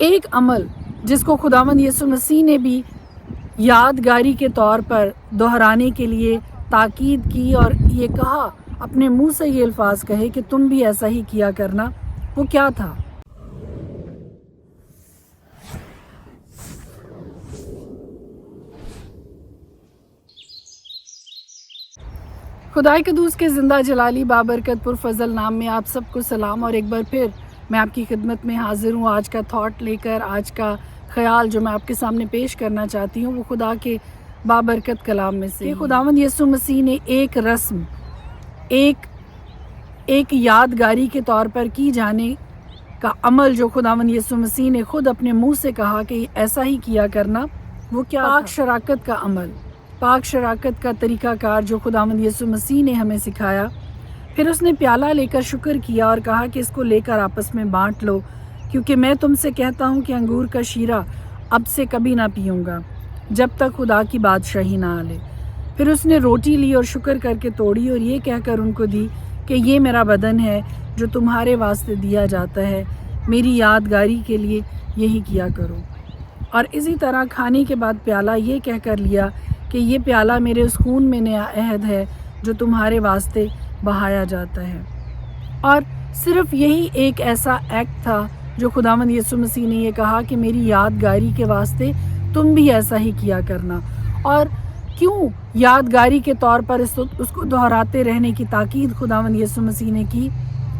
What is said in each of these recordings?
ایک عمل جس کو خداوند یسوع مسیح نے بھی یادگاری کے طور پر دہرانے کے لیے تاکید کی اور یہ کہا، اپنے منہ سے یہ الفاظ کہے کہ تم بھی ایسا ہی کیا کرنا، وہ کیا تھا؟ خدائے قدوس کے زندہ جلالی بابرکت پرفضل نام میں آپ سب کو سلام، اور ایک بار پھر میں آپ کی خدمت میں حاضر ہوں آج کا تھاٹ لے کر۔ آج کا خیال جو میں آپ کے سامنے پیش کرنا چاہتی ہوں وہ خدا کے بابرکت کلام میں سے خداوند یسوع مسیح نے ایک رسم، ایک یادگاری کے طور پر کی جانے کا عمل جو خداوند یسوع مسیح نے خود اپنے منہ سے کہا کہ ایسا ہی کیا کرنا، وہ کیا تھا؟ پاک شراکت کا عمل، پاک شراکت کا طریقہ کار جو خداوند یسوع مسیح نے ہمیں سکھایا۔ پھر اس نے پیالہ لے کر شکر کیا اور کہا کہ اس کو لے کر آپس میں بانٹ لو، کیونکہ میں تم سے کہتا ہوں کہ انگور کا شیرہ اب سے کبھی نہ پیوں گا جب تک خدا کی بادشاہی نہ آ لے۔ پھر اس نے روٹی لی اور شکر کر کے توڑی اور یہ کہہ کر ان کو دی کہ یہ میرا بدن ہے جو تمہارے واسطے دیا جاتا ہے، میری یادگاری کے لیے یہی کیا کرو۔ اور اسی طرح کھانے کے بعد پیالہ یہ کہہ کر لیا کہ یہ پیالہ میرے اس خون میں نیا عہد ہے جو تمہارے واسطے بہایا جاتا ہے۔ اور صرف یہی ایک ایسا ایکٹ تھا جو خداوند یسوع مسیح نے یہ کہا کہ میری یادگاری کے واسطے تم بھی ایسا ہی کیا کرنا۔ اور کیوں یادگاری کے طور پر اس کو دہراتے رہنے کی تاکید خداوند یسوع مسیح نے کی؟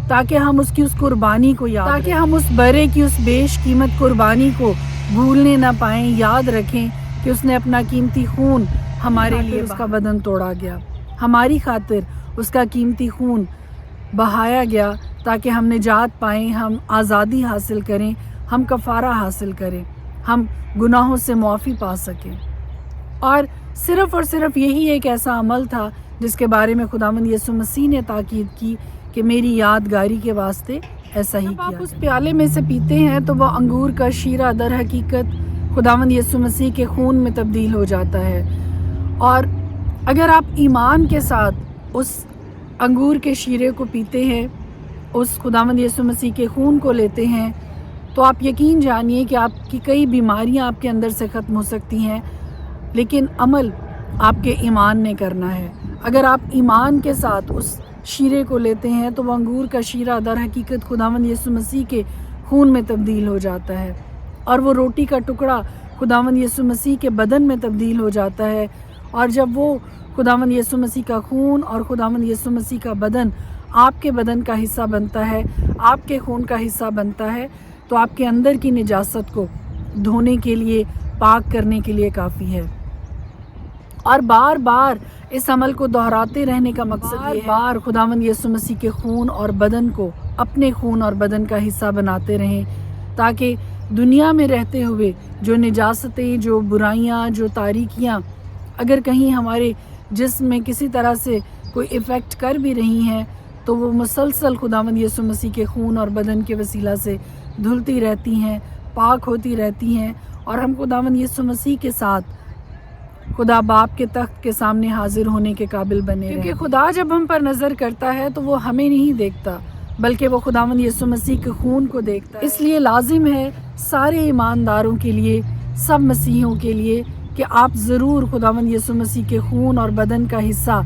تاکہ ہم اس کی اس قربانی کو یاد رکھیں، تاکہ ہم اس برے کی اس بیش قیمت قربانی کو بھولنے نہ پائیں، یاد رکھیں کہ اس نے اپنا قیمتی خون ہمارے لیے، اس کا بدن توڑا گیا، ہماری خاطر اس کا قیمتی خون بہایا گیا تاکہ ہم نجات پائیں، ہم آزادی حاصل کریں، ہم کفارہ حاصل کریں، ہم گناہوں سے معافی پا سکیں۔ اور صرف یہی ایک ایسا عمل تھا جس کے بارے میں خداوند یسوع مسیح نے تاکید کی کہ میری یادگاری کے واسطے ایسا ہی کیا۔ آپ اس پیالے میں سے پیتے ہیں تو وہ انگور کا شیرہ در حقیقت خداوند یسوع مسیح کے خون میں تبدیل ہو جاتا ہے۔ اور اگر آپ ایمان کے ساتھ اس انگور کے شیرے کو پیتے ہیں، اس خداوند یسوع مسیح کے خون کو لیتے ہیں، تو آپ یقین جانیے کہ آپ کی کئی بیماریاں آپ کے اندر سے ختم ہو سکتی ہیں، لیکن عمل آپ کے ایمان نے کرنا ہے۔ اگر آپ ایمان کے ساتھ اس شیرے کو لیتے ہیں تو وہ انگور کا شیرہ در حقیقت خداوند یسوع مسیح کے خون میں تبدیل ہو جاتا ہے، اور وہ روٹی کا ٹکڑا خداوند یسوع مسیح کے بدن میں تبدیل ہو جاتا ہے۔ اور جب وہ خداوند یسوع مسیح کا خون اور خداوند یسوع مسیح کا بدن آپ کے بدن کا حصہ بنتا ہے، آپ کے خون کا حصہ بنتا ہے، تو آپ کے اندر کی نجاست کو دھونے کے لیے، پاک کرنے کے لیے کافی ہے۔ اور بار بار اس عمل کو دہراتے رہنے کا مقصد یہ ہے، بار خداوند یسوع مسیح کے خون اور بدن کو اپنے خون اور بدن کا حصہ بناتے رہیں، تاکہ دنیا میں رہتے ہوئے جو نجاستیں، جو برائیاں، جو تاریکیاں اگر کہیں ہمارے جسم میں کسی طرح سے کوئی ایفیکٹ کر بھی رہی ہیں تو وہ مسلسل خداوند یسوع مسیح کے خون اور بدن کے وسیلہ سے دھلتی رہتی ہیں، پاک ہوتی رہتی ہیں، اور ہم خداوند یسوع مسیح کے ساتھ خدا باپ کے تخت کے سامنے حاضر ہونے کے قابل بنے رہیں۔ کیونکہ خدا جب ہم پر نظر کرتا ہے تو وہ ہمیں نہیں دیکھتا بلکہ وہ خداوند یسوع مسیح کے خون کو دیکھتا ہے۔ اس لیے لازم ہے سارے ایمانداروں کے لیے، سب مسیحیوں کے لیے، کہ آپ ضرور خداوند یسوع مسیح کے خون اور بدن کا حصہ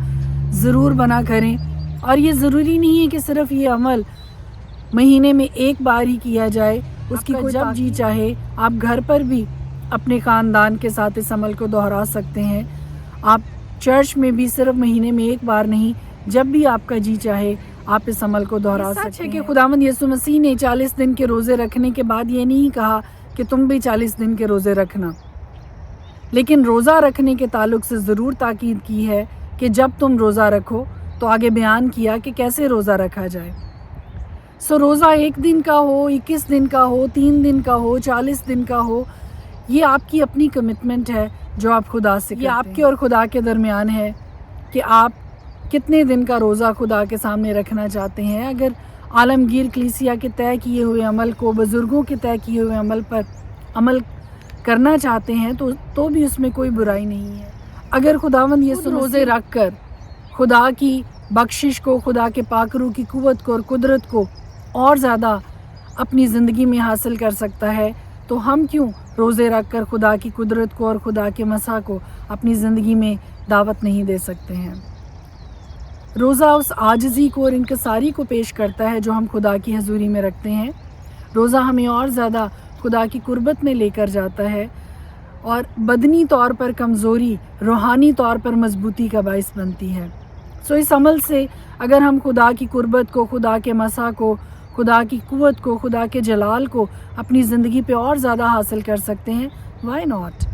ضرور بنا کریں۔ اور یہ ضروری نہیں ہے کہ صرف یہ عمل مہینے میں ایک بار ہی کیا جائے، اس کی جب جی چاہے آپ گھر پر بھی اپنے خاندان کے ساتھ اس عمل کو دہرا سکتے ہیں۔ آپ چرچ میں بھی صرف مہینے میں ایک بار نہیں، جب بھی آپ کا جی چاہے آپ اس عمل کو دہرا سکتے ہیں۔ سچ ہے کہ خداوند یسوع مسیح نے 40 دن کے روزے رکھنے کے بعد یہ نہیں کہا کہ تم بھی 40 دن کے روزے رکھنا، لیکن روزہ رکھنے کے تعلق سے ضرور تاکید کی ہے کہ جب تم روزہ رکھو تو آگے بیان کیا کہ کیسے روزہ رکھا جائے۔ روزہ 1 دن کا ہو، 21 دن کا ہو، 3 دن کا ہو، 40 دن کا ہو، یہ آپ کی اپنی کمٹمنٹ ہے جو آپ خدا سے کرتے ہیں۔ یہ آپ کے اور خدا کے درمیان ہے کہ آپ کتنے دن کا روزہ خدا کے سامنے رکھنا چاہتے ہیں۔ اگر عالمگیر کلیسیا کے طے کیے ہوئے عمل کو، بزرگوں کے طے کیے ہوئے عمل پر عمل کرنا چاہتے ہیں تو بھی اس میں کوئی برائی نہیں ہے۔ اگر خداوند یسوع روزے رکھ کر خدا کی بخشش کو، خدا کے پاک روح کی قوت کو اور قدرت کو اور زیادہ اپنی زندگی میں حاصل کر سکتا ہے تو ہم کیوں روزے رکھ کر خدا کی قدرت کو اور خدا کے مسا کو اپنی زندگی میں دعوت نہیں دے سکتے ہیں؟ روزہ اس عاجزی کو اور انکساری کو پیش کرتا ہے جو ہم خدا کی حضوری میں رکھتے ہیں۔ روزہ ہمیں اور زیادہ خدا کی قربت میں لے کر جاتا ہے اور بدنی طور پر کمزوری روحانی طور پر مضبوطی کا باعث بنتی ہے۔ اس عمل سے اگر ہم خدا کی قربت کو، خدا کے مسا کو، خدا کی قوت کو، خدا کے جلال کو اپنی زندگی پہ اور زیادہ حاصل کر سکتے ہیں، why not?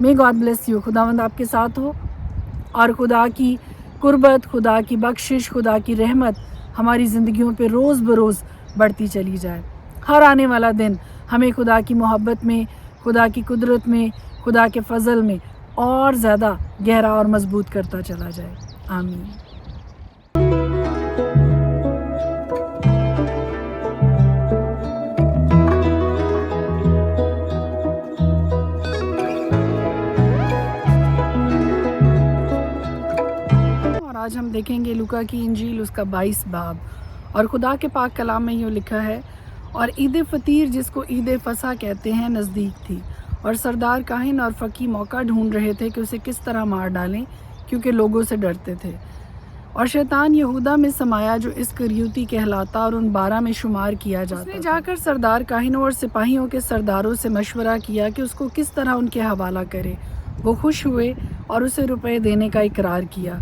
may God bless you۔ خداوند آپ کے ساتھ ہو اور خدا کی قربت، خدا کی بخشش، خدا کی رحمت ہماری زندگیوں پہ روز بروز بڑھتی چلی جائے۔ ہر آنے والا دن ہمیں خدا کی محبت میں، خدا کی قدرت میں، خدا کے فضل میں اور زیادہ گہرا اور مضبوط کرتا چلا جائے۔ آمین۔ آج ہم دیکھیں گے لوکا کی انجیل اس کا 22 باب، اور خدا کے پاک کلام میں یوں لکھا ہے، اور عید فطیر جس کو عید فصح کہتے ہیں نزدیک تھی، اور سردار کاہن اور فقی موقع ڈھونڈ رہے تھے کہ اسے کس طرح مار ڈالیں، کیونکہ لوگوں سے ڈرتے تھے۔ اور شیطان یہودا میں سمایا جو اسکریوتی کہلاتا اور ان 12 میں شمار کیا جاتا۔ اس نے جا کر سردار کاہنوں اور سپاہیوں کے سرداروں سے مشورہ کیا کہ اس کو کس طرح ان کے حوالہ کرے۔ وہ خوش ہوئے اور اسے روپے دینے کا اقرار کیا۔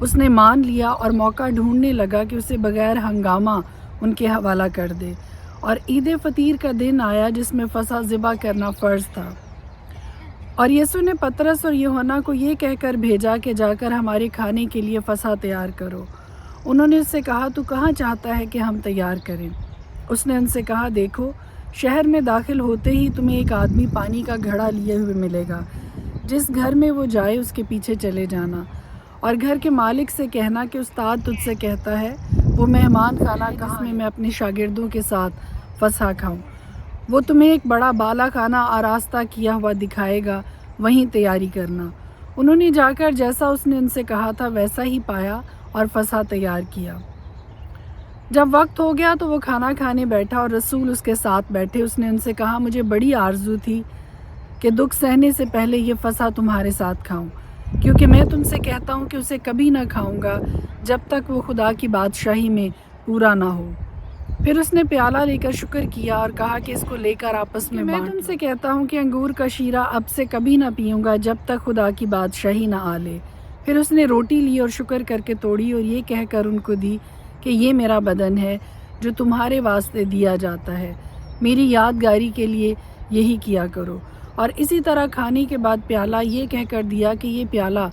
اس نے مان لیا اور موقع ڈھونڈنے لگا کہ اسے بغیر ہنگامہ ان کے حوالہ کر دے۔ اور عید فطیر کا دن آیا جس میں فصح ذبح کرنا فرض تھا۔ اور یسوع نے پطرس اور یوحنا کو یہ کہہ کر بھیجا کہ جا کر ہمارے کھانے کے لیے فصح تیار کرو۔ انہوں نے اس سے کہا، تو کہاں چاہتا ہے کہ ہم تیار کریں؟ اس نے ان سے کہا، دیکھو، شہر میں داخل ہوتے ہی تمہیں ایک آدمی پانی کا گھڑا لیے ہوئے ملے گا۔ جس گھر میں وہ جائے اس کے پیچھے چلے جانا، اور گھر کے مالک سے کہنا کہ استاد تجھ سے کہتا ہے، وہ مہمان خانہ جس میں میں اپنے شاگردوں کے ساتھ فصح کھاؤں۔ وہ تمہیں ایک بڑا بالا خانہ آراستہ کیا ہوا دکھائے گا، وہیں تیاری کرنا۔ انہوں نے جا کر جیسا اس نے ان سے کہا تھا ویسا ہی پایا اور فصح تیار کیا۔ جب وقت ہو گیا تو وہ کھانا کھانے بیٹھا اور رسول اس کے ساتھ بیٹھے۔ اس نے ان سے کہا، مجھے بڑی آرزو تھی کہ دکھ سہنے سے پہلے یہ فصح تمہارے ساتھ کھاؤں، کیونکہ میں تم سے کہتا ہوں کہ اسے کبھی نہ کھاؤں گا جب تک وہ خدا کی بادشاہی میں پورا نہ ہو۔ پھر اس نے پیالہ لے کر شکر کیا اور کہا کہ اس کو لے کر آپس میں بانٹ لو۔ میں تم سے کہتا ہوں کہ انگور کا شیرہ اب سے کبھی نہ پیوں گا جب تک خدا کی بادشاہی نہ آ لے۔ پھر اس نے روٹی لی اور شکر کر کے توڑی اور یہ کہہ کر ان کو دی کہ یہ میرا بدن ہے جو تمہارے واسطے دیا جاتا ہے، میری یادگاری کے لیے یہی کیا کرو۔ اور اسی طرح کھانے کے بعد پیالہ یہ کہہ کر دیا کہ یہ پیالہ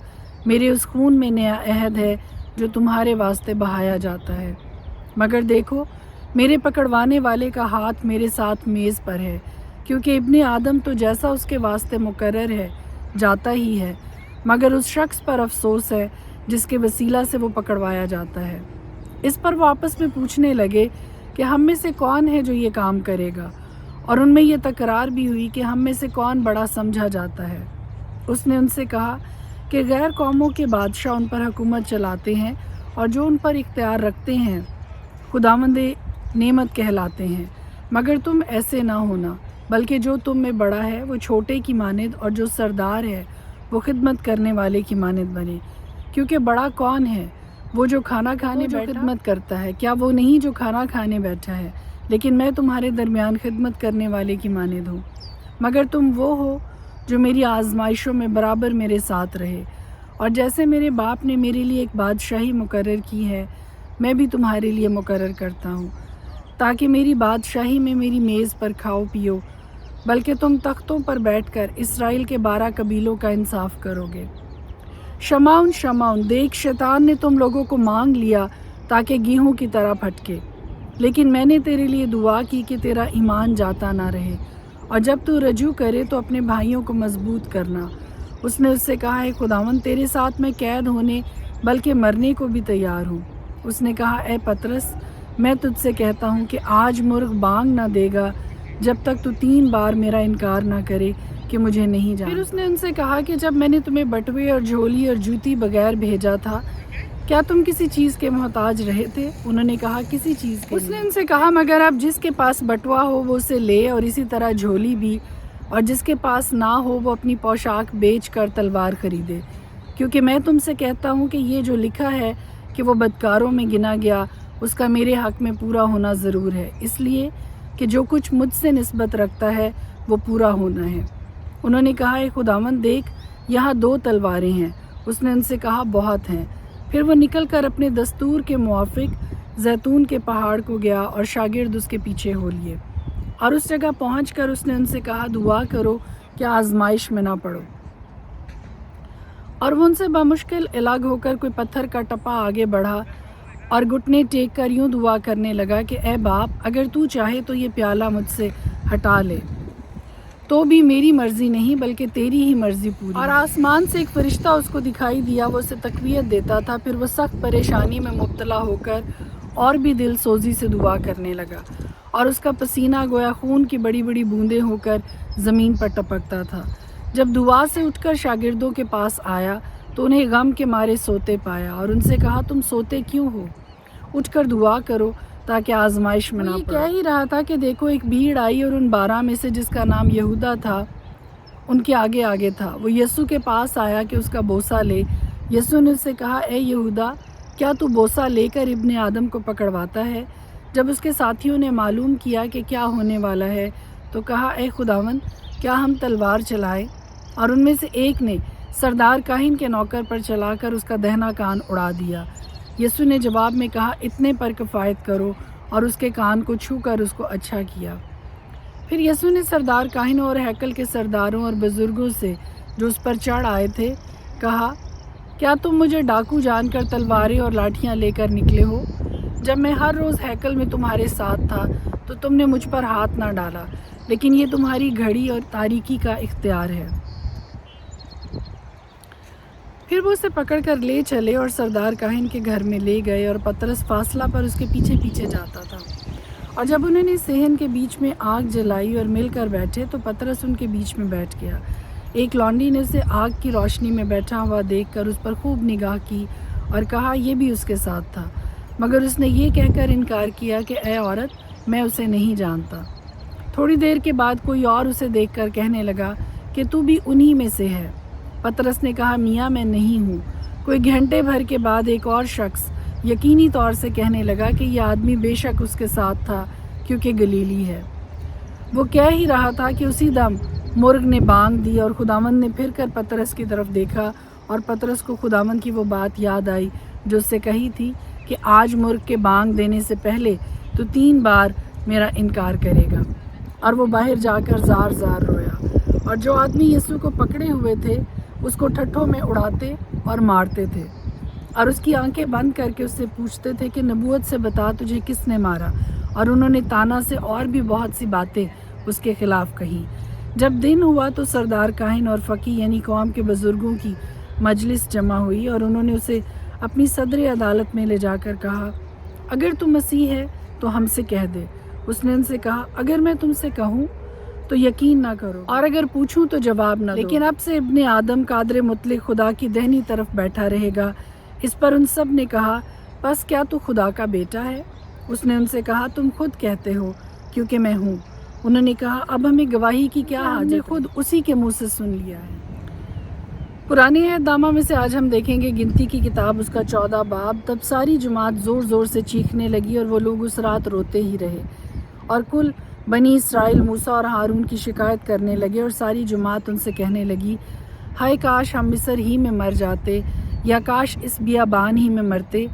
میرے اس خون میں نیا عہد ہے جو تمہارے واسطے بہایا جاتا ہے۔ مگر دیکھو، میرے پکڑوانے والے کا ہاتھ میرے ساتھ میز پر ہے، کیونکہ ابن آدم تو جیسا اس کے واسطے مقرر ہے جاتا ہی ہے، مگر اس شخص پر افسوس ہے جس کے وسیلہ سے وہ پکڑوایا جاتا ہے۔ اس پر وہ آپس میں پوچھنے لگے کہ ہم میں سے کون ہے جو یہ کام کرے گا، اور ان میں یہ تکرار بھی ہوئی کہ ہم میں سے کون بڑا سمجھا جاتا ہے۔ اس نے ان سے کہا کہ غیر قوموں کے بادشاہ ان پر حکومت چلاتے ہیں، اور جو ان پر اختیار رکھتے ہیں خداوند نعمت کہلاتے ہیں، مگر تم ایسے نہ ہونا، بلکہ جو تم میں بڑا ہے وہ چھوٹے کی مانند، اور جو سردار ہے وہ خدمت کرنے والے کی مانند بنے۔ کیونکہ بڑا کون ہے؟ وہ جو کھانا کھانے بیٹھا خدمت کرتا ہے، کیا وہ نہیں جو کھانا کھانے بیٹھا ہے؟ لیکن میں تمہارے درمیان خدمت کرنے والے کی مانند ہوں۔ مگر تم وہ ہو جو میری آزمائشوں میں برابر میرے ساتھ رہے، اور جیسے میرے باپ نے میرے لیے ایک بادشاہی مقرر کی ہے، میں بھی تمہارے لیے مقرر کرتا ہوں، تاکہ میری بادشاہی میں میری میز پر کھاؤ پیو، بلکہ تم تختوں پر بیٹھ کر اسرائیل کے 12 قبیلوں کا انصاف کرو گے۔ شمعون شمعون، دیکھ، شیطان نے تم لوگوں کو مانگ لیا تاکہ گیہوں کی طرح پھٹکے، لیکن میں نے تیرے لیے دعا کی کہ تیرا ایمان جاتا نہ رہے، اور جب تو رجوع کرے تو اپنے بھائیوں کو مضبوط کرنا۔ اس نے اس سے کہا، اے خداوند، تیرے ساتھ میں قید ہونے بلکہ مرنے کو بھی تیار ہوں۔ اس نے کہا، اے پطرس، میں تجھ سے کہتا ہوں کہ آج مرغ بانگ نہ دے گا جب تک تو 3 بار میرا انکار نہ کرے کہ مجھے نہیں جانتا۔ پھر اس نے ان سے کہا کہ جب میں نے تمہیں بٹوے اور جھولی اور جوتی بغیر بھیجا تھا کیا تم کسی چیز کے محتاج رہے تھے؟ انہوں نے کہا کسی چیز کے۔ اس نے ان سے کہا مگر اب جس کے پاس بٹوا ہو وہ اسے لے، اور اسی طرح جھولی بھی، اور جس کے پاس نہ ہو وہ اپنی پوشاک بیچ کر تلوار خریدے، کیونکہ میں تم سے کہتا ہوں کہ یہ جو لکھا ہے کہ وہ بدکاروں میں گنا گیا، اس کا میرے حق میں پورا ہونا ضرور ہے، اس لیے کہ جو کچھ مجھ سے نسبت رکھتا ہے وہ پورا ہونا ہے۔ انہوں نے کہا اے خداوند دیکھ یہاں 2 تلواریں ہیں۔ اس نے ان سے کہا بہت ہیں۔ پھر وہ نکل کر اپنے دستور کے موافق زیتون کے پہاڑ کو گیا، اور شاگرد اس کے پیچھے ہو لیے، اور اس جگہ پہنچ کر اس نے ان سے کہا دعا کرو کہ آزمائش میں نہ پڑو۔ اور وہ ان سے بمشکل الگ ہو کر کوئی پتھر کا ٹپا آگے بڑھا، اور گھٹنے ٹیک کر یوں دعا کرنے لگا کہ اے باپ اگر تو چاہے تو یہ پیالہ مجھ سے ہٹا لے، تو بھی میری مرضی نہیں بلکہ تیری ہی مرضی پوری۔ اور آسمان سے ایک فرشتہ اس کو دکھائی دیا، وہ اسے تقویت دیتا تھا۔ پھر وہ سخت پریشانی میں مبتلا ہو کر اور بھی دل سوزی سے دعا کرنے لگا، اور اس کا پسینہ گویا خون کی بڑی بڑی بوندیں ہو کر زمین پر ٹپکتا تھا۔ جب دعا سے اٹھ کر شاگردوں کے پاس آیا تو انہیں غم کے مارے سوتے پایا، اور ان سے کہا تم سوتے کیوں ہو؟ اٹھ کر دعا کرو تاکہ آزمائش میں نہ پڑو۔ کہہ ہی رہا تھا کہ دیکھو ایک بھیڑ آئی، اور ان 12 میں سے جس کا نام یہودا تھا ان کے آگے آگے تھا۔ وہ یسوع کے پاس آیا کہ اس کا بوسہ لے۔ یسوع نے اس سے کہا اے یہودا کیا تو بوسہ لے کر ابن آدم کو پکڑواتا ہے؟ جب اس کے ساتھیوں نے معلوم کیا کہ کیا ہونے والا ہے تو کہا اے خداوند کیا ہم تلوار چلائیں؟ اور ان میں سے ایک نے سردار کاہن کے نوکر پر چلا کر اس کا دہنا کان اڑا دیا۔ یسوع نے جواب میں کہا اتنے پر کفایت کرو، اور اس کے کان کو چھو کر اس کو اچھا کیا۔ پھر یسوع نے سردار کاہنوں اور ہیکل کے سرداروں اور بزرگوں سے جو اس پر چڑھ آئے تھے کہا کیا تم مجھے ڈاکو جان کر تلواریں اور لاٹھیاں لے کر نکلے ہو؟ جب میں ہر روز ہیکل میں تمہارے ساتھ تھا تو تم نے مجھ پر ہاتھ نہ ڈالا، لیکن یہ تمہاری گھڑی اور تاریکی کا اختیار ہے۔ پھر وہ اسے پکڑ کر لے چلے اور سردار کاہن کے گھر میں لے گئے، اور پترس فاصلہ پر اس کے پیچھے پیچھے جاتا تھا۔ اور جب انہوں نے صحن کے بیچ میں آگ جلائی اور مل کر بیٹھے تو پترس ان کے بیچ میں بیٹھ گیا۔ ایک لونڈی نے اسے آگ کی روشنی میں بیٹھا ہوا دیکھ کر اس پر خوب نگاہ کی اور کہا یہ بھی اس کے ساتھ تھا، مگر اس نے یہ کہہ کر انکار کیا کہ اے عورت میں اسے نہیں جانتا۔ تھوڑی دیر کے بعد کوئی اور اسے دیکھ کر کہنے لگا کہ تو بھی انہی میں سے ہے۔ پترس نے کہا میاں میں نہیں ہوں۔ کوئی گھنٹے بھر کے بعد ایک اور شخص یقینی طور سے کہنے لگا کہ یہ آدمی بے شک اس کے ساتھ تھا کیونکہ گلیلی ہے۔ وہ کہہ ہی رہا تھا کہ اسی دم مرغ نے بانگ دی، اور خداوند نے پھر کر پترس کی طرف دیکھا، اور پترس کو خداوند کی وہ بات یاد آئی جو اس سے کہی تھی کہ آج مرغ کے بانگ دینے سے پہلے تو 3 بار میرا انکار کرے گا۔ اور وہ باہر جا کر زار زار رویا۔ اور جو آدمی یسوع کو پکڑے ہوئے تھے اس کو ٹھٹھوں میں اڑاتے اور مارتے تھے، اور اس کی آنکھیں بند کر کے اس سے پوچھتے تھے کہ نبوت سے بتا تجھے کس نے مارا، اور انہوں نے تانا سے اور بھی بہت سی باتیں اس کے خلاف کہیں۔ جب دن ہوا تو سردار کاہن اور فقیہ یعنی قوم کے بزرگوں کی مجلس جمع ہوئی، اور انہوں نے اسے اپنی صدر عدالت میں لے جا کر کہا اگر تو مسیح ہے تو ہم سے کہہ دے۔ اس نے ان سے کہا اگر میں تم سے کہوں تو یقین نہ کرو، اور اگر پوچھوں تو جواب نہ دو، لیکن اب سے ابن آدم قادر مطلق خدا کی دہنی طرف بیٹھا رہے گا۔ اس پر ان سب نے کہا پس کیا تو خدا کا بیٹا ہے؟ اس نے ان سے کہا تم خود کہتے ہو کیونکہ میں ہوں۔ انہوں نے کہا اب ہمیں گواہی کی کیا حاجت ہے؟ خود اسی کے منہ سے سن لیا ہے۔ پرانی عہد نامہ میں سے آج ہم دیکھیں گے گنتی کی کتاب اس کا 14 باب۔ تب ساری جماعت زور زور سے چیخنے لگی، اور وہ لوگ اس رات روتے ہی رہے، اور کل بنی اسرائیل موسیٰ اور ہارون کی شکایت کرنے لگے، اور ساری جماعت ان سے کہنے لگی ہائے کاش ہم مصر ہی میں مر جاتے، یا کاش اس بیابان ہی میں مرتے۔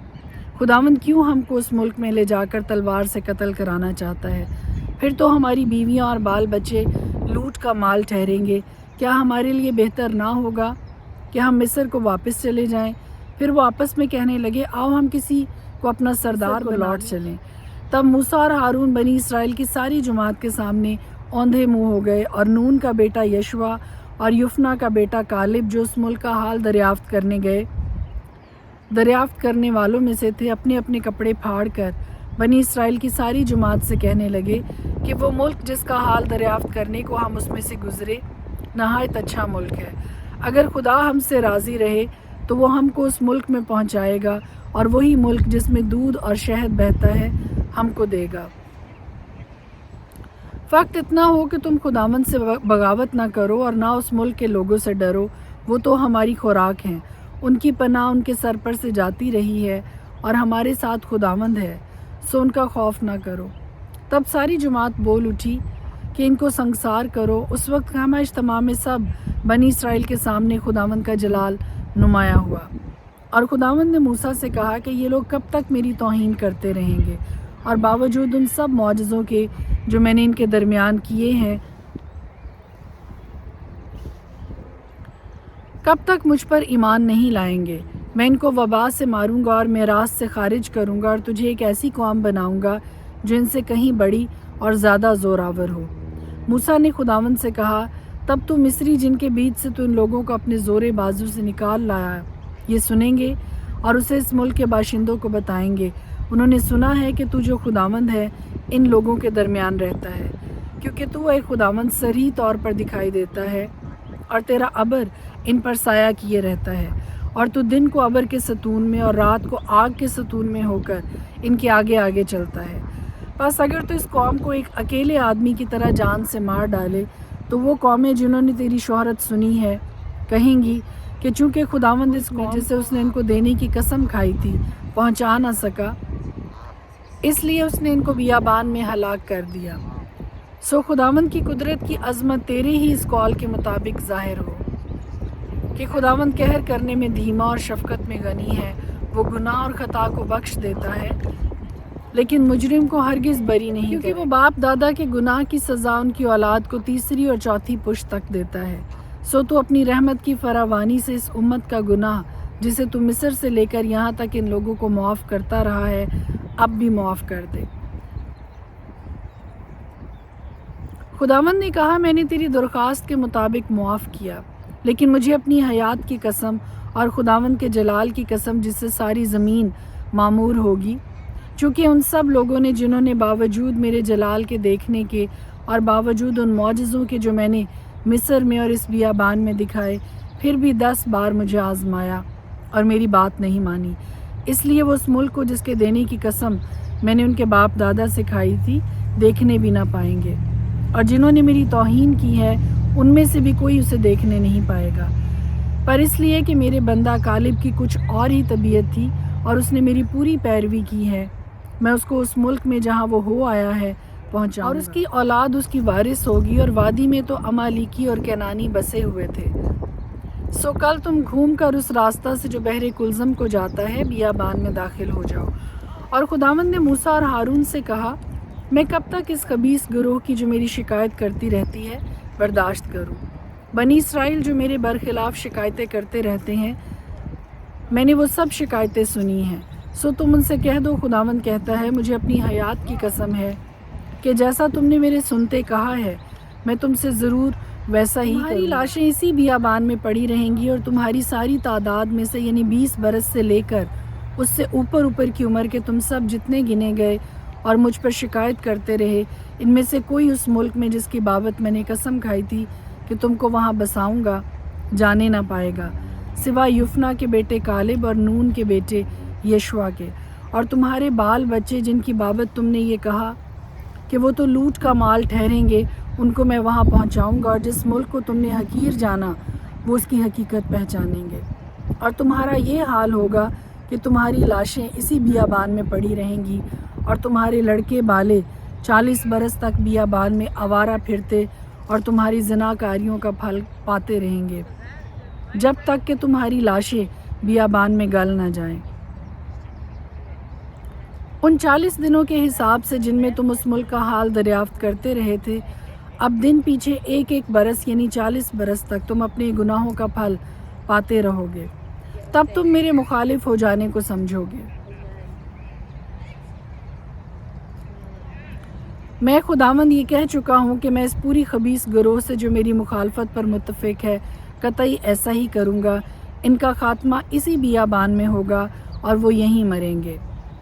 خداوند کیوں ہم کو اس ملک میں لے جا کر تلوار سے قتل کرانا چاہتا ہے؟ پھر تو ہماری بیویاں اور بال بچے لوٹ کا مال ٹھہریں گے۔ کیا ہمارے لیے بہتر نہ ہوگا کہ ہم مصر کو واپس چلے جائیں؟ پھر وہ آپس میں کہنے لگے آؤ ہم کسی کو اپنا سردار لوٹ چلیں۔ تب موسیٰ اور ہارون بنی اسرائیل کی ساری جماعت کے سامنے اوندھے منہ ہو گئے، اور نون کا بیٹا یشوا اور یفنا کا بیٹا کالب جو اس ملک کا حال دریافت کرنے والوں میں سے تھے، اپنے اپنے کپڑے پھاڑ کر بنی اسرائیل کی ساری جماعت سے کہنے لگے کہ وہ ملک جس کا حال دریافت کرنے کو ہم اس میں سے گزرے نہایت اچھا ملک ہے۔ اگر خدا ہم سے راضی رہے تو وہ ہم کو اس ملک میں پہنچائے گا، اور وہی ملک جس میں دودھ اور شہد بہتا ہے ہم کو دے گا۔ وقت اتنا ہو کہ تم خداوند سے بغاوت نہ کرو اور نہ اس ملک کے لوگوں سے ڈرو، وہ تو ہماری خوراک ہیں، ان کی پناہ ان کے سر پر سے جاتی رہی ہے، اور ہمارے ساتھ خداوند ہے، سو ان کا خوف نہ کرو۔ تب ساری جماعت بول اٹھی کہ ان کو سنگسار کرو۔ اس وقت خیمہ اجتماع میں سب بنی اسرائیل کے سامنے خداوند کا جلال نمایاں ہوا، اور خداوند نے موسیٰ سے کہا کہ یہ لوگ کب تک میری توہین کرتے رہیں گے، اور باوجود ان سب معجزوں کے جو میں نے ان کے درمیان کیے ہیں، کب تک مجھ پر ایمان نہیں لائیں گے؟ میں ان کو وبا سے ماروں گا اور میراث سے خارج کروں گا، اور تجھے ایک ایسی قوم بناؤں گا جو ان سے کہیں بڑی اور زیادہ زوراور ہو۔ موسیٰ نے خداوند سے کہا، تب تو مصری جن کے بیچ سے تو ان لوگوں کو اپنے زورے بازو سے نکال لایا یہ سنیں گے اور اسے اس ملک کے باشندوں کو بتائیں گے، انہوں نے سنا ہے کہ تو جو خداوند ہے ان لوگوں کے درمیان رہتا ہے، کیونکہ تو اے خداوند صریح طور پر دکھائی دیتا ہے، اور تیرا ابر ان پر سایہ کیے رہتا ہے، اور تو دن کو ابر کے ستون میں اور رات کو آگ کے ستون میں ہو کر ان کے آگے آگے چلتا ہے۔ بس اگر تو اس قوم کو ایک اکیلے آدمی کی طرح جان سے مار ڈالے تو وہ قومیں جنہوں نے تیری شہرت سنی ہے کہیں گی کہ چونکہ خداوند اس قوم جسے اس نے ان کو دینے کی قسم کھائی تھی پہنچا نہ سکا، اس لیے اس نے ان کو بیابان میں ہلاک کر دیا۔ سو خداوند کی قدرت کی عظمت تیرے ہی اس قول کے مطابق ظاہر ہو کہ خداوند قہر کرنے میں دھیما اور شفقت میں غنی ہے، وہ گناہ اور خطا کو بخش دیتا ہے لیکن مجرم کو ہرگز بری نہیں، کیونکہ وہ باپ دادا کے گناہ کی سزا ان کی اولاد کو تیسری اور چوتھی پشت تک دیتا ہے۔ سو تو اپنی رحمت کی فراوانی سے اس امت کا گناہ جسے تو مصر سے لے کر یہاں تک ان لوگوں کو معاف کرتا رہا ہے اب بھی معاف کر دے۔ خداوند نے کہا، میں نے تیری درخواست کے مطابق معاف کیا، لیکن مجھے اپنی حیات کی قسم اور خداوند کے جلال کی قسم جس سے ساری زمین معمور ہوگی، چونکہ ان سب لوگوں نے جنہوں نے باوجود میرے جلال کے دیکھنے کے اور باوجود ان معجزوں کے جو میں نے مصر میں اور اس بیابان میں دکھائے پھر بھی 10 بار مجھے آزمایا اور میری بات نہیں مانی، اس لیے وہ اس ملک کو جس کے دینے کی قسم میں نے ان کے باپ دادا سے کھائی تھی دیکھنے بھی نہ پائیں گے، اور جنہوں نے میری توہین کی ہے ان میں سے بھی کوئی اسے دیکھنے نہیں پائے گا۔ پر اس لیے کہ میرے بندہ کالب کی کچھ اور ہی طبیعت تھی اور اس نے میری پوری پیروی کی ہے، میں اس کو اس ملک میں جہاں وہ ہو آیا ہے پہنچاؤں گا، اور اس کی اولاد اس کی وارث ہوگی، اور وادی میں تو امالیکی اور کینانی بسے ہوئے تھے۔ سو کل تم گھوم کر اس راستہ سے جو بحر کلزم کو جاتا ہے بیابان میں داخل ہو جاؤ۔ اور خداوند نے موسیٰ اور ہارون سے کہا، میں کب تک اس خبیث گروہ کی جو میری شکایت کرتی رہتی ہے برداشت کروں؟ بنی اسرائیل جو میرے برخلاف شکایتیں کرتے رہتے ہیں، میں نے وہ سب شکایتیں سنی ہیں، سو تم ان سے کہہ دو، خداوند کہتا ہے، مجھے اپنی حیات کی قسم ہے کہ جیسا تم نے میرے سنتے کہا ہے میں تم سے ضرور ویسا ہی کروں گا۔ تمہاری لاشیں اسی بیابان میں پڑی رہیں گی، اور تمہاری ساری تعداد میں سے یعنی 20 برس سے لے کر اس سے اوپر کی عمر کے تم سب جتنے گنے گئے اور مجھ پر شکایت کرتے رہے، ان میں سے کوئی اس ملک میں جس کی بابت میں نے قسم کھائی تھی کہ تم کو وہاں بساؤں گا جانے نہ پائے گا، سوائے یفنا کے بیٹے کالب اور نون کے بیٹے یشوا کے، اور تمہارے بال بچے جن کی بابت تم نے یہ کہا کہ وہ تو لوٹ کا مال ٹھہریں گے، ان کو میں وہاں پہنچاؤں گا، اور جس ملک کو تم نے حقیر جانا وہ اس کی حقیقت پہچانیں گے۔ اور تمہارا یہ حال ہوگا کہ تمہاری لاشیں اسی بیابان میں پڑی رہیں گی، اور تمہارے لڑکے بالے 40 برس تک بیابان میں آوارہ پھرتے اور تمہاری زناکاریوں کا پھل پاتے رہیں گے جب تک کہ تمہاری لاشیں بیابان میں گل نہ جائیں۔ ان 40 دنوں کے حساب سے جن میں تم اس ملک کا حال دریافت کرتے رہے تھے، اب دن پیچھے 1 برس یعنی 40 برس تک تم اپنے گناہوں کا پھل پاتے رہو گے، تب تم میرے مخالف ہو جانے کو سمجھو گے۔ میں خداوند یہ کہہ چکا ہوں کہ میں اس پوری خبیث گروہ سے جو میری مخالفت پر متفق ہے قطعی ایسا ہی کروں گا، ان کا خاتمہ اسی بیابان میں ہوگا اور وہ یہیں مریں گے۔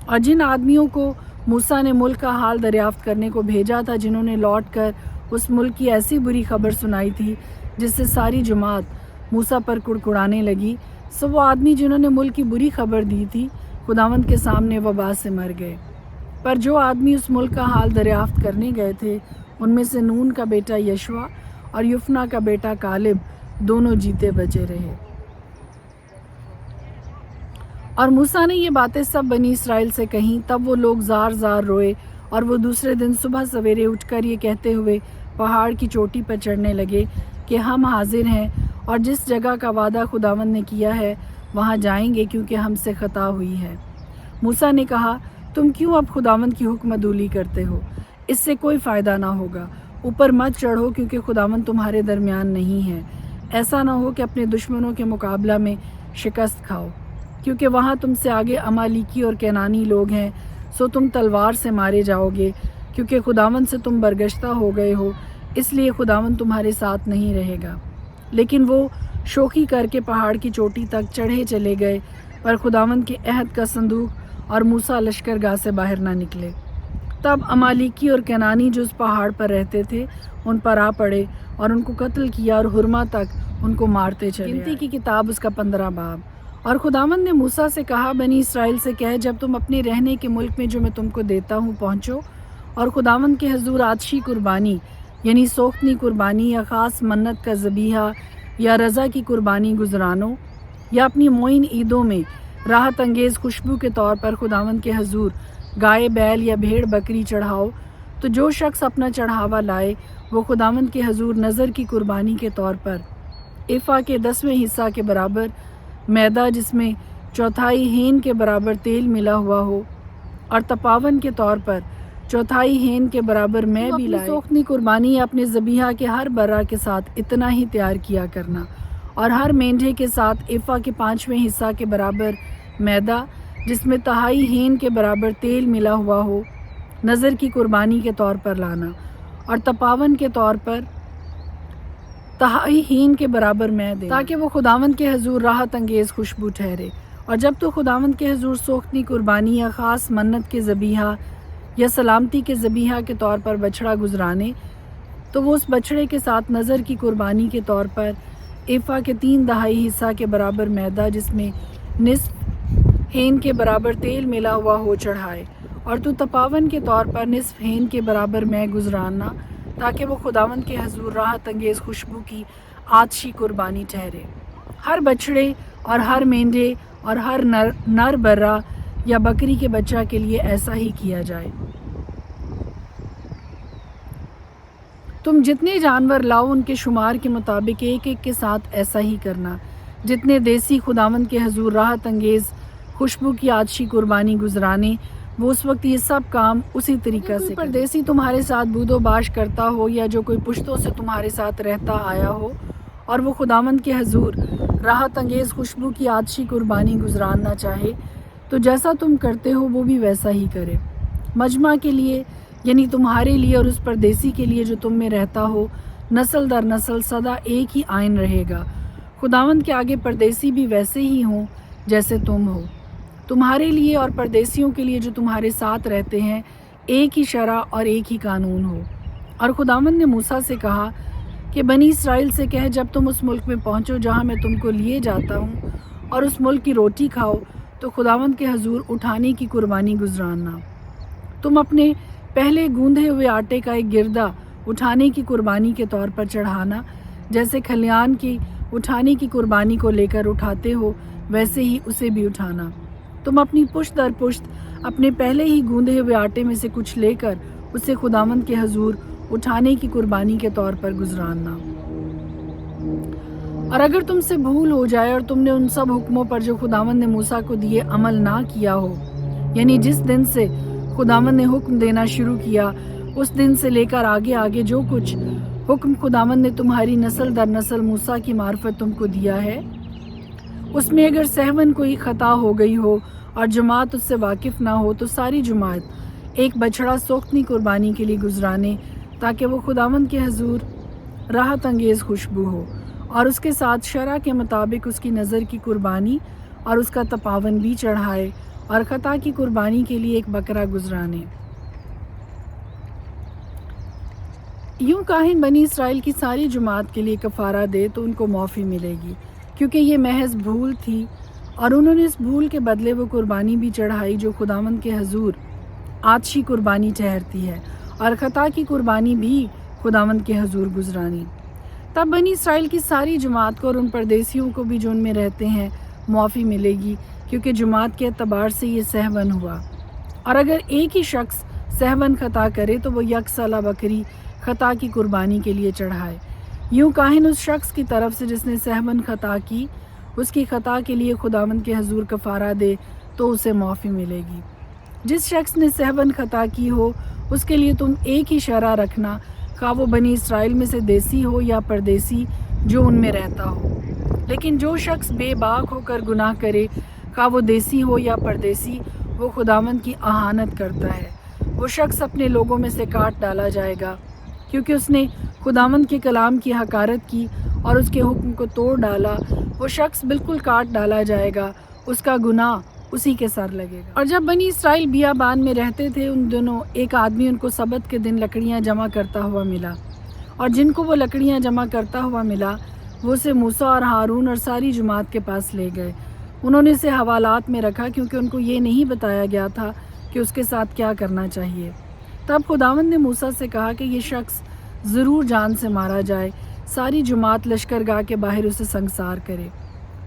اور جن آدمیوں کو موسیٰ نے ملک کا حال دریافت کرنے کو بھیجا تھا، جنہوں نے لوٹ کر اس ملک کی ایسی بری خبر سنائی تھی جس سے ساری جماعت موسیٰ پر کڑکڑانے لگی، سو وہ آدمی جنہوں نے ملک کی بری خبر دی تھی خداوند کے سامنے وبا سے مر گئے۔ پر جو آدمی اس ملک کا حال دریافت کرنے گئے تھے ان میں سے نون کا بیٹا یشوا اور یفنا کا بیٹا کالب دونوں جیتے بچے رہے۔ اور موسیٰ نے یہ باتیں سب بنی اسرائیل سے کہیں، تب وہ لوگ زار زار روئے، اور وہ دوسرے دن صبح سویرے اٹھ کر یہ کہتے ہوئے پہاڑ کی چوٹی پر چڑھنے لگے کہ ہم حاضر ہیں اور جس جگہ کا وعدہ خداوند نے کیا ہے وہاں جائیں گے، کیونکہ ہم سے خطا ہوئی ہے۔ موسیٰ نے کہا، تم کیوں اب خداوند کی حکم عدولی کرتے ہو؟ اس سے کوئی فائدہ نہ ہوگا۔ اوپر مت چڑھو، کیونکہ خداوند تمہارے درمیان نہیں ہے۔ ایسا نہ ہو کہ اپنے دشمنوں کے مقابلہ میں شکست کھاؤ، کیونکہ وہاں تم سے آگے امالیکی اور کینانی لوگ ہیں، سو تم تلوار سے مارے جاؤ گے، کیونکہ خداوند سے تم برگشتہ ہو گئے ہو، اس لیے خداوند تمہارے ساتھ نہیں رہے گا۔ لیکن وہ شوخی کر کے پہاڑ کی چوٹی تک چڑھے چلے گئے، پر خداوند کے عہد کا صندوق اور موسیٰ لشکرگاہ سے باہر نہ نکلے۔ تب امالیکی اور کینانی جو اس پہاڑ پر رہتے تھے ان پر آ پڑے اور ان کو قتل کیا اور ہرما تک ان کو مارتے چلے۔ گنتی کی کتاب اس کا 15 باب۔ اور خداوند نے موسیٰ سے کہا، بنی اسرائیل سے کہہ، جب تم اپنے رہنے کے ملک میں جو میں تم کو دیتا ہوں پہنچو، اور خداوند کے حضور آتشی قربانی یعنی سوختنی قربانی یا خاص منت کا ذبیحہ یا رضا کی قربانی گزرانو، یا اپنی معین عیدوں میں راحت انگیز خوشبو کے طور پر خداوند کے حضور گائے بیل یا بھیڑ بکری چڑھاؤ، تو جو شخص اپنا چڑھاوا لائے وہ خداوند کے حضور نظر کی قربانی کے طور پر ایفا کے 10ویں حصہ کے برابر میدا جس میں 1/4 ہین کے برابر تیل ملا ہوا ہو، اور تپاون کے طور پر 1/4 ہین کے برابر میں بھی لائے۔ سوختنی قربانی یا اپنے ذبیحہ کے ہر برہ کے ساتھ اتنا ہی تیار کیا کرنا، اور ہر مینڈھے کے ساتھ ایفا کے 5ویں حصہ کے برابر میدا جس میں 1/2 ہین کے برابر تیل ملا ہوا ہو نظر کی قربانی کے طور پر لانا، اور تپاون کے طور پر 1/2 ہین کے برابر میں دینا، تاکہ وہ خداوند کے حضور راحت انگیز خوشبو ٹھہرے۔ اور جب تو خداوند کے حضور سوختنی قربانی یا خاص منت کے ذبیحہ یا سلامتی کے ذبیحہ کے طور پر بچڑا گزرانے، تو وہ اس بچڑے کے ساتھ نظر کی قربانی کے طور پر ایفا کے 3 دہائی حصہ کے برابر میدا جس میں نصف ہین کے برابر تیل ملا ہوا ہو چڑھائے، اور تو تپاون کے طور پر نصف ہین کے برابر میں گزرانا، تاکہ وہ خداوند کے حضور راحت انگیز خوشبو کی آتشی قربانی ٹھہرے۔ ہر بچڑے اور ہر مینڈھے اور ہر نر برہ یا بکری کے بچہ کے لیے ایسا ہی کیا جائے۔ تم جتنے جانور لاؤ ان کے شمار کے مطابق ایک ایک کے ساتھ ایسا ہی کرنا۔ جتنے دیسی خداوند کے حضور راحت انگیز خوشبو کی آتشی قربانی گزرانے، وہ اس وقت یہ سب کام اسی طریقہ سے پردیسی تمہارے ساتھ بود و باش کرتا ہو، یا جو کوئی پشتوں سے تمہارے ساتھ رہتا آیا ہو، اور وہ خداوند کے حضور راحت انگیز خوشبو کی آتشی قربانی گزراننا چاہے، تو جیسا تم کرتے ہو وہ بھی ویسا ہی کرے۔ مجمع کے لیے یعنی تمہارے لیے اور اس پردیسی کے لیے جو تم میں رہتا ہو، نسل در نسل سدا ایک ہی آئین رہے گا۔ خداوند کے آگے پردیسی بھی ویسے ہی ہوں جیسے تم ہو۔ تمہارے لیے اور پردیسیوں کے لیے جو تمہارے ساتھ رہتے ہیں ایک ہی شرع اور ایک ہی قانون ہو۔ اور خداوند نے موسیٰ سے کہا کہ بنی اسرائیل سے کہہ، جب تم اس ملک میں پہنچو جہاں میں تم کو لیے جاتا ہوں، اور اس ملک کی روٹی کھاؤ، تو خداوند کے حضور اٹھانے کی قربانی گزراننا۔ تم اپنے پہلے گوندھے ہوئے آٹے کا ایک گردہ اٹھانے کی قربانی کے طور پر چڑھانا، جیسے کھلیان کی اٹھانے کی قربانی کو لے کر اٹھاتے ہو ویسے ہی اسے بھی اٹھانا۔ تم اپنی پشت در پشت اپنے پہلے ہی گوندھے ہوئے آٹے میں سے کچھ لے کر اسے خداوند کے حضور اٹھانے کی قربانی کے طور پر گزراننا۔ اور اگر تم سے بھول ہو جائے اور تم نے ان سب حکموں پر جو خداوند نے موسیٰ کو دیے عمل نہ کیا ہو، یعنی جس دن سے خداوند نے حکم دینا شروع کیا اس دن سے لے کر آگے آگے جو کچھ حکم خداوند نے تمہاری نسل در نسل موسیٰ کی معرفت تم کو دیا ہے، اس میں اگر سہون کوئی خطا ہو گئی ہو اور جماعت اس سے واقف نہ ہو، تو ساری جماعت ایک بچڑا سوختنی قربانی کے لیے گزرانے، تاکہ وہ خداوند کے حضور راحت انگیز خوشبو ہو، اور اس کے ساتھ شرع کے مطابق اس کی نظر کی قربانی اور اس کا تپاون بھی چڑھائے، اور خطا کی قربانی کے لیے ایک بکرا گزرانے۔ یوں کاہن بنی اسرائیل کی ساری جماعت کے لیے کفارہ دے تو ان کو معافی ملے گی، کیونکہ یہ محض بھول تھی اور انہوں نے اس بھول کے بدلے وہ قربانی بھی چڑھائی جو خداوند کے حضور آتشی قربانی ٹھہرتی ہے، اور خطا کی قربانی بھی خداوند کے حضور گزرانی۔ تب بنی اسرائیل کی ساری جماعت کو اور ان پردیسیوں کو بھی جو ان میں رہتے ہیں معافی ملے گی، کیونکہ جماعت کے اعتبار سے یہ سہون ہوا۔ اور اگر ایک ہی شخص سہون خطا کرے تو وہ یک سالہ بکری خطا کی قربانی کے لیے چڑھائے۔ یوں کاہن اس شخص کی طرف سے جس نے سہون خطا کی، اس کی خطا کے لیے خداوند کے حضور کفارہ دے تو اسے معافی ملے گی۔ جس شخص نے سہون خطا کی ہو اس کے لیے تم ایک ہی شرع رکھنا، خواہ وہ بنی اسرائیل میں سے دیسی ہو یا پردیسی جو ان میں رہتا ہو۔ لیکن جو شخص بے باک ہو کر گناہ کرے، خواہ وہ دیسی ہو یا پردیسی، وہ خداوند کی اہانت کرتا ہے۔ وہ شخص اپنے لوگوں میں سے کاٹ ڈالا جائے گا، کیونکہ اس نے خداوند کے کلام کی حقارت کی اور اس کے حکم کو توڑ ڈالا۔ وہ شخص بالکل کاٹ ڈالا جائے گا، اس کا گناہ اسی کے سر لگے گا۔ اور جب بنی اسرائیل بیابان میں رہتے تھے، ان دنوں ایک آدمی ان کو سبت کے دن لکڑیاں جمع کرتا ہوا ملا، اور جن کو وہ لکڑیاں جمع کرتا ہوا ملا وہ اسے موسیٰ اور ہارون اور ساری جماعت کے پاس لے گئے۔ انہوں نے اسے حوالات میں رکھا کیونکہ ان کو یہ نہیں بتایا گیا تھا کہ اس کے ساتھ کیا کرنا چاہیے۔ تب خداوند نے موسیٰ سے کہا کہ یہ شخص ضرور جان سے مارا جائے، ساری جماعت لشکرگاہ کے باہر اسے سنگسار کرے۔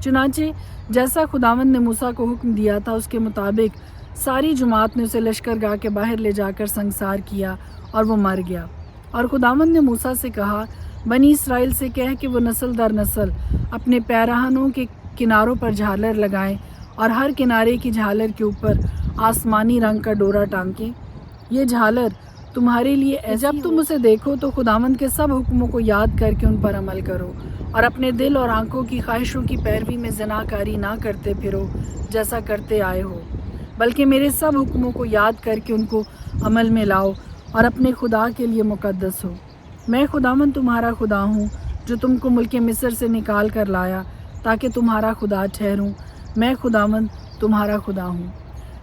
چنانچہ جیسا خداوند نے موسیٰ کو حکم دیا تھا اس کے مطابق ساری جماعت نے اسے لشکرگاہ کے باہر لے جا کر سنگسار کیا اور وہ مر گیا۔ اور خداوند نے موسیٰ سے کہا، بنی اسرائیل سے کہہ کہ وہ نسل در نسل اپنے پیراہنوں کے کناروں پر جھالر لگائیں اور ہر کنارے کی جھالر کے اوپر آسمانی رنگ کا ڈورا ٹانکیں۔ یہ جھالر تمہارے لیے جب تم اسے دیکھو تو خداوند کے سب حکموں کو یاد کر کے ان پر عمل کرو، اور اپنے دل اور آنکھوں کی خواہشوں کی پیروی میں زناکاری نہ کرتے پھرو جیسا کرتے آئے ہو، بلکہ میرے سب حکموں کو یاد کر کے ان کو عمل میں لاؤ اور اپنے خدا کے لیے مقدس ہو۔ میں خداوند تمہارا خدا ہوں جو تم کو ملک مصر سے نکال کر لایا تاکہ تمہارا خدا ٹھہروں۔ میں خداوند تمہارا خدا ہوں۔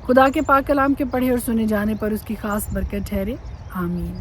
خدا کے پاک کلام کے پڑھے اور سنے جانے پر اس کی خاص برکت ٹھہرے۔ آمین۔